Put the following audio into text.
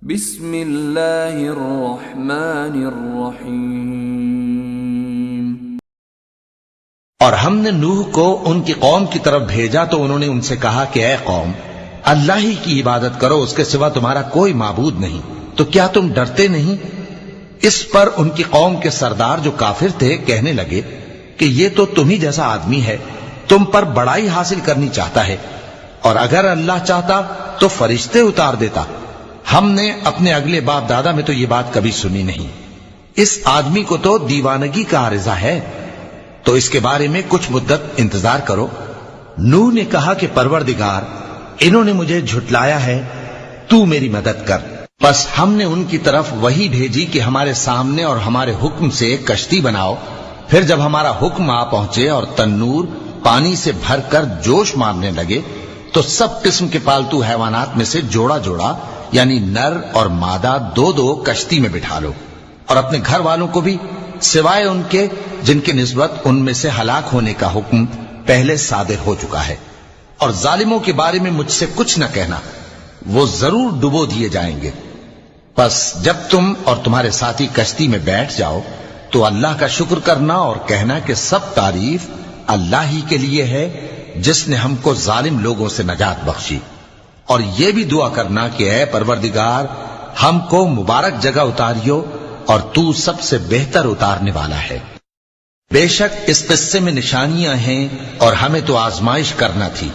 بسم اللہ الرحمن الرحیم۔ اور ہم نے نوح کو ان کی قوم کی طرف بھیجا تو انہوں نے ان سے کہا کہ اے قوم، اللہ ہی کی عبادت کرو، اس کے سوا تمہارا کوئی معبود نہیں، تو کیا تم ڈرتے نہیں؟ اس پر ان کی قوم کے سردار جو کافر تھے کہنے لگے کہ یہ تو تم ہی جیسا آدمی ہے، تم پر بڑائی حاصل کرنی چاہتا ہے، اور اگر اللہ چاہتا تو فرشتے اتار دیتا۔ ہم نے اپنے اگلے باپ دادا میں تو یہ بات کبھی سنی نہیں، اس آدمی کو تو دیوانگی کا عارضہ ہے، تو اس کے بارے میں کچھ مدت انتظار کرو۔ نوح نے کہا کہ پروردگار، انہوں نے مجھے جھٹلایا ہے، تو میری مدد کر۔ بس ہم نے ان کی طرف وحی بھیجی کہ ہمارے سامنے اور ہمارے حکم سے ایک کشتی بناؤ، پھر جب ہمارا حکم آ پہنچے اور تنور پانی سے بھر کر جوش مارنے لگے تو سب قسم کے پالتو حیوانات میں سے جوڑا جوڑا یعنی نر اور مادہ دو دو کشتی میں بٹھا لو، اور اپنے گھر والوں کو بھی سوائے ان کے جن کی نسبت ان میں سے ہلاک ہونے کا حکم پہلے صادر ہو چکا ہے، اور ظالموں کے بارے میں مجھ سے کچھ نہ کہنا، وہ ضرور ڈبو دیے جائیں گے۔ پس جب تم اور تمہارے ساتھی کشتی میں بیٹھ جاؤ تو اللہ کا شکر کرنا اور کہنا کہ سب تعریف اللہ ہی کے لیے ہے جس نے ہم کو ظالم لوگوں سے نجات بخشی، اور یہ بھی دعا کرنا کہ اے پروردگار، ہم کو مبارک جگہ اتاریو اور تو سب سے بہتر اتارنے والا ہے۔ بے شک اس قصے میں نشانیاں ہیں اور ہمیں تو آزمائش کرنا تھی۔